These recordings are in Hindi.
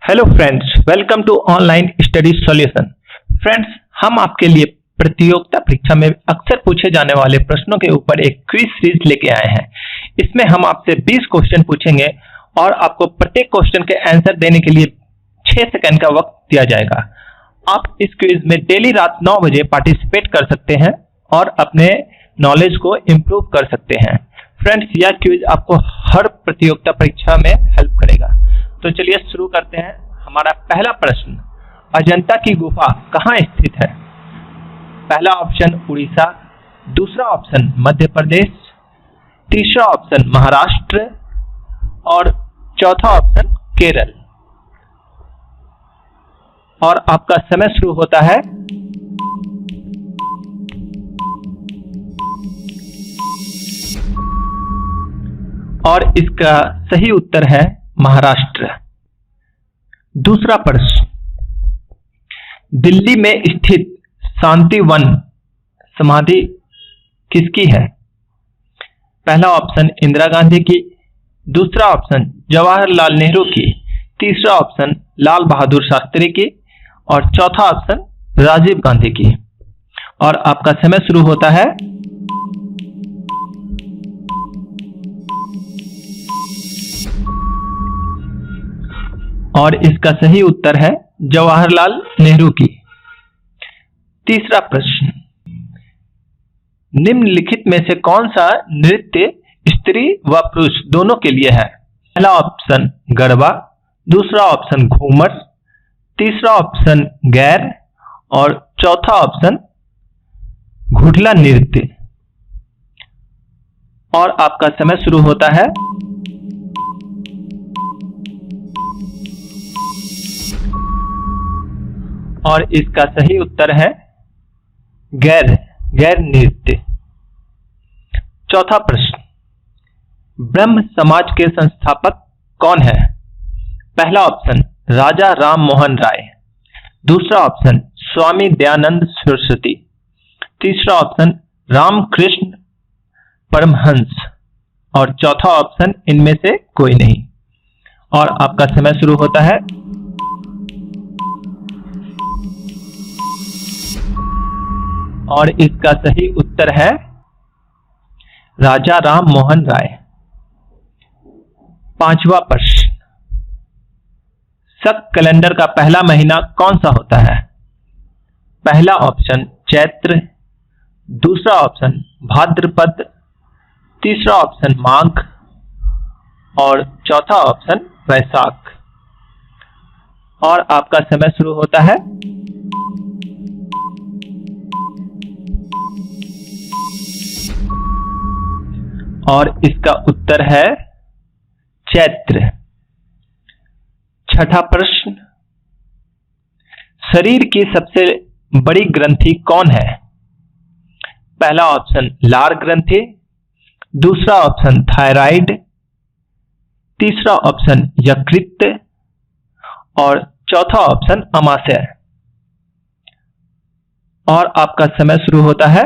Hello friends, welcome to online study solution. Friends, हम आपके लिए प्रतियोगिता परीक्षा में अक्सर पूछे जाने वाले प्रश्नों के ऊपर एक क्विज सीरीज लेके आए हैं। इसमें हम आपसे 20 क्वेश्चन पूछेंगे और आपको प्रत्येक क्वेश्चन के आंसर देने के लिए 6 सेकंड का वक्त दिया जाएगा। आप इस क्विज में डेली रात 9 बजे पार्टिसिपेट कर सकते हैं और अपने नॉलेज को इम्प्रूव कर सकते हैं। फ्रेंड्स, यह क्विज आपको हर प्रतियोगिता परीक्षा में हेल्प करेगा। तो चलिए शुरू करते हैं। हमारा पहला प्रश्न, अजंता की गुफा कहाँ स्थित है? पहला ऑप्शन उड़ीसा, दूसरा ऑप्शन मध्य प्रदेश, तीसरा ऑप्शन महाराष्ट्र और चौथा ऑप्शन केरल। और आपका समय शुरू होता है। और इसका सही उत्तर है महाराष्ट्र। दूसरा प्रश्न, दिल्ली में स्थित शांति वन समाधि किसकी है? पहला ऑप्शन इंदिरा गांधी की, दूसरा ऑप्शन जवाहरलाल नेहरू की, तीसरा ऑप्शन लाल बहादुर शास्त्री की और चौथा ऑप्शन राजीव गांधी की। और आपका समय शुरू होता है। और इसका सही उत्तर है जवाहरलाल नेहरू की। तीसरा प्रश्न, निम्नलिखित में से कौन सा नृत्य स्त्री व पुरुष दोनों के लिए है? पहला ऑप्शन गरबा, दूसरा ऑप्शन घूमर, तीसरा ऑप्शन गैर और चौथा ऑप्शन घुटला नृत्य। और आपका समय शुरू होता है। और इसका सही उत्तर है गैर नृत्य। चौथा प्रश्न, ब्रह्म समाज के संस्थापक कौन है? पहला ऑप्शन राजा राम मोहन राय, दूसरा ऑप्शन स्वामी दयानंद सरस्वती, तीसरा ऑप्शन रामकृष्ण परमहंस और चौथा ऑप्शन इनमें से कोई नहीं। और आपका समय शुरू होता है। और इसका सही उत्तर है राजा राम मोहन राय। पांचवा प्रश्न, शक कैलेंडर का पहला महीना कौन सा होता है? पहला ऑप्शन चैत्र, दूसरा ऑप्शन भाद्रपद, तीसरा ऑप्शन माघ और चौथा ऑप्शन वैशाख। और आपका समय शुरू होता है। और इसका उत्तर है चैत्र। छठा प्रश्न, शरीर की सबसे बड़ी ग्रंथि कौन है? पहला ऑप्शन लार ग्रंथि, दूसरा ऑप्शन थायराइड, तीसरा ऑप्शन यकृत और चौथा ऑप्शन अमाशय। और आपका समय शुरू होता है।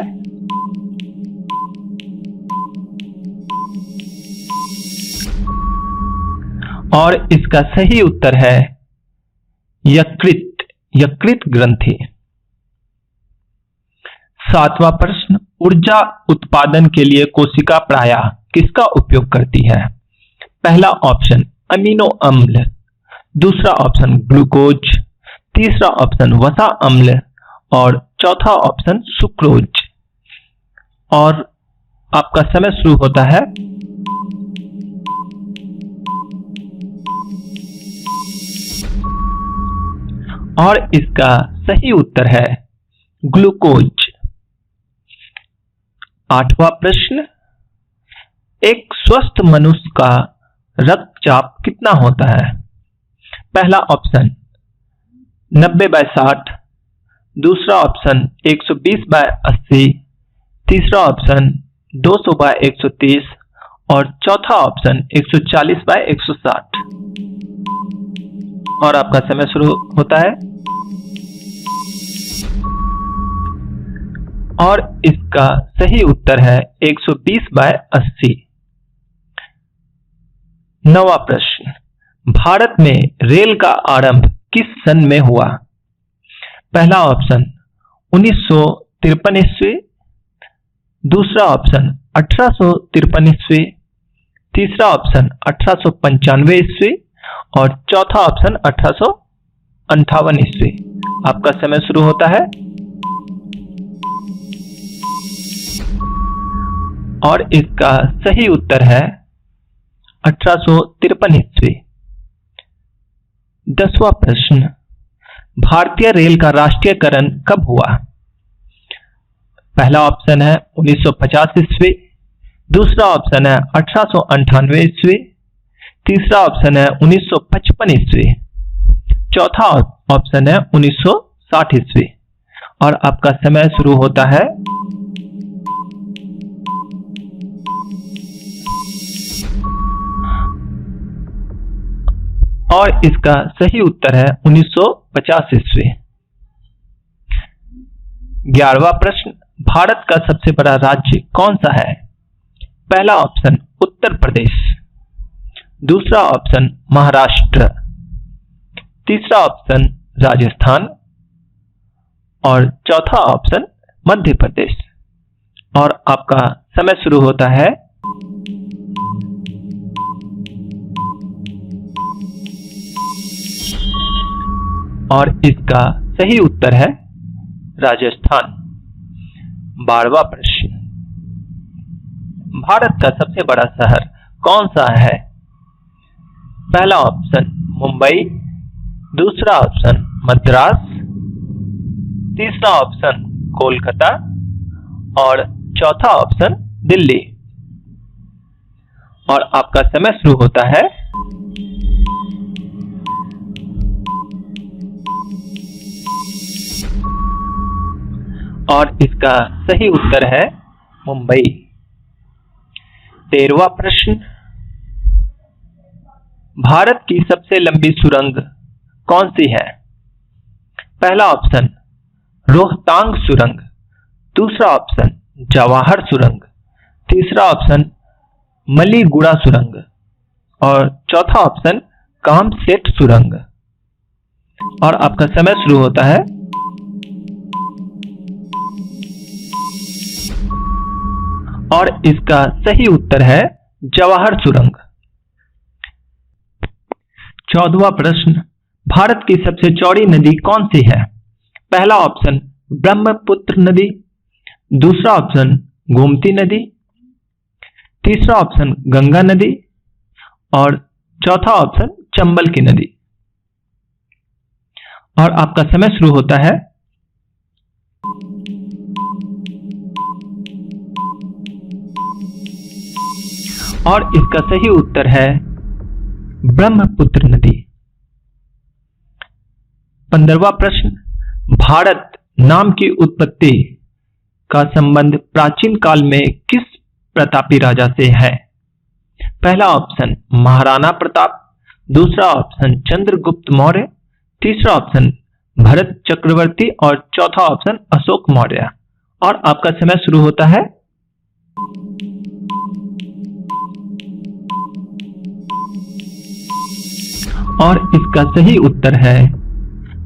और इसका सही उत्तर है यकृत ग्रंथि। सातवां प्रश्न, ऊर्जा उत्पादन के लिए कोशिका प्रायः किसका उपयोग करती है? पहला ऑप्शन अमीनो अम्ल, दूसरा ऑप्शन ग्लूकोज, तीसरा ऑप्शन वसा अम्ल और चौथा ऑप्शन सुक्रोज। और आपका समय शुरू होता है। और इसका सही उत्तर है ग्लूकोज। आठवां प्रश्न, एक स्वस्थ मनुष्य का रक्तचाप कितना होता है? पहला ऑप्शन 90/60, दूसरा ऑप्शन 120/80, तीसरा ऑप्शन 200/130 और चौथा ऑप्शन 140/160। और आपका समय शुरू होता है। और इसका सही उत्तर है 120/80। 9वां प्रश्न, भारत में रेल का आरंभ किस सन में हुआ? पहला ऑप्शन 1953 ईस्वी, दूसरा ऑप्शन 1853 ईस्वी, तीसरा ऑप्शन 1895 ईस्वी और चौथा ऑप्शन 1858 ईस्वी। आपका समय शुरू होता है और इसका सही उत्तर है 1853 ईस्वी। 10वां प्रश्न, भारतीय रेल का राष्ट्रीयकरण कब हुआ? पहला ऑप्शन है 1950 ईस्वी, दूसरा ऑप्शन है 1898 ईस्वी, तीसरा ऑप्शन है 1955 ईस्वी, चौथा ऑप्शन है 1960 ईस्वी और आपका समय शुरू होता है और इसका सही उत्तर है 1950 ईस्वी। 11वां प्रश्न, भारत का सबसे बड़ा राज्य कौन सा है? पहला ऑप्शन उत्तर प्रदेश, दूसरा ऑप्शन महाराष्ट्र, तीसरा ऑप्शन राजस्थान और चौथा ऑप्शन मध्य प्रदेश और आपका समय शुरू होता है और इसका सही उत्तर है राजस्थान। 12वां प्रश्न, भारत का सबसे बड़ा शहर कौन सा है? पहला ऑप्शन मुंबई, दूसरा ऑप्शन मद्रास, तीसरा ऑप्शन कोलकाता और चौथा ऑप्शन दिल्ली और आपका समय शुरू होता है और इसका सही उत्तर है मुंबई। 13वां प्रश्न, भारत की सबसे लंबी सुरंग कौन सी है? पहला ऑप्शन रोहतांग सुरंग, दूसरा ऑप्शन जवाहर सुरंग, तीसरा ऑप्शन मलीगुड़ा सुरंग और चौथा ऑप्शन कामसेट सुरंग और आपका समय शुरू होता है और इसका सही उत्तर है जवाहर सुरंग। 14वां प्रश्न, भारत की सबसे चौड़ी नदी कौन सी है? पहला ऑप्शन ब्रह्मपुत्र नदी, दूसरा ऑप्शन गोमती नदी, तीसरा ऑप्शन गंगा नदी और चौथा ऑप्शन चंबल की नदी और आपका समय शुरू होता है और इसका सही उत्तर है ब्रह्मपुत्र नदी। 15वां प्रश्न, भारत नाम की उत्पत्ति का संबंध प्राचीन काल में किस प्रतापी राजा से है? पहला ऑप्शन महाराणा प्रताप, दूसरा ऑप्शन चंद्रगुप्त मौर्य, तीसरा ऑप्शन भरत चक्रवर्ती और चौथा ऑप्शन अशोक मौर्य और आपका समय शुरू होता है और इसका सही उत्तर है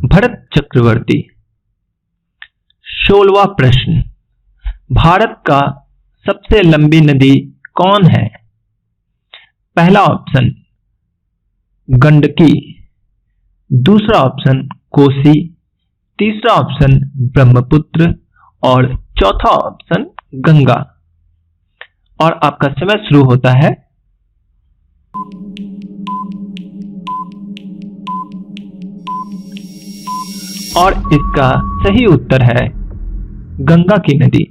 भरत चक्रवर्ती। 16वां प्रश्न, भारत का सबसे लंबी नदी कौन है? पहला ऑप्शन गंडकी, दूसरा ऑप्शन कोसी, तीसरा ऑप्शन ब्रह्मपुत्र और चौथा ऑप्शन गंगा और आपका समय शुरू होता है और इसका सही उत्तर है गंगा की नदी।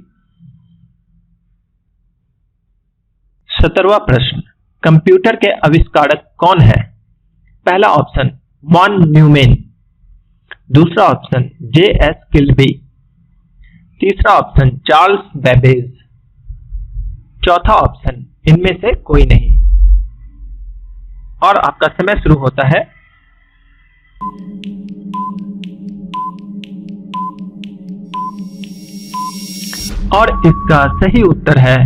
17वां प्रश्न, कंप्यूटर के आविष्कारक कौन है? पहला ऑप्शन वॉन न्यूमैन, दूसरा ऑप्शन J.S. किल्बी, तीसरा ऑप्शन चार्ल्स बेबेज, चौथा ऑप्शन इनमें से कोई नहीं और आपका समय शुरू होता है और इसका सही उत्तर है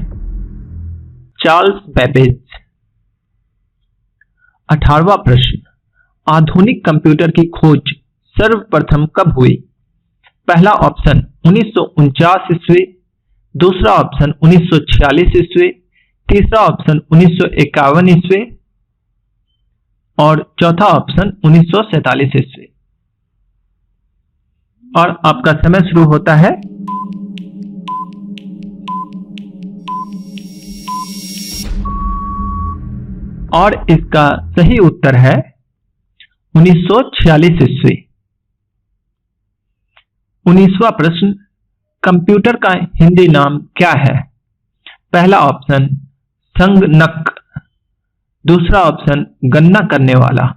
चार्ल्स बेबेज। 18वां प्रश्न, आधुनिक कंप्यूटर की खोज सर्वप्रथम कब हुई? पहला ऑप्शन 1949 ईस्वी, दूसरा ऑप्शन 1946 ईस्वी, तीसरा ऑप्शन 1951 ईस्वी और चौथा ऑप्शन 1947 ईस्वी। और आपका समय शुरू होता है। और इसका सही उत्तर है 1946 ईस्वी। 19वां प्रश्न, कंप्यूटर का हिंदी नाम क्या है? पहला ऑप्शन संगणक, दूसरा ऑप्शन गणना करने वाला,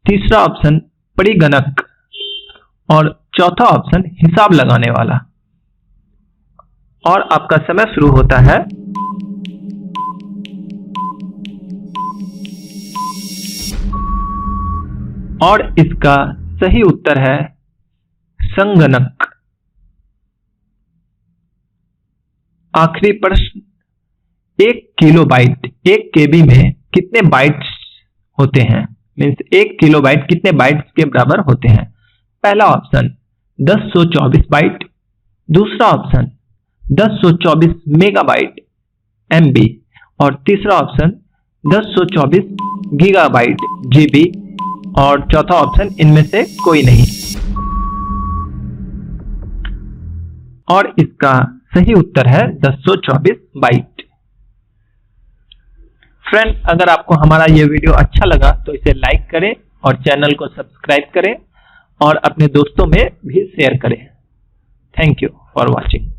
तीसरा ऑप्शन परिगणक और चौथा ऑप्शन हिसाब लगाने वाला। और आपका समय शुरू होता है। और इसका सही उत्तर है संगणक। आखिरी प्रश्न, 1 किलोबाइट 1 केबी में कितने बाइट्स होते हैं? मीन्स 1 किलोबाइट कितने बाइट्स के बराबर होते हैं? पहला ऑप्शन 1024 बाइट, दूसरा ऑप्शन 1024 मेगाबाइट MB और तीसरा ऑप्शन 1024 गीगाबाइट GB और चौथा ऑप्शन इनमें से कोई नहीं। और इसका सही उत्तर है 1024 बाइट। फ्रेंड, अगर आपको हमारा ये वीडियो अच्छा लगा तो इसे लाइक करें और चैनल को सब्सक्राइब करें और अपने दोस्तों में भी शेयर करें। Thank you for watching.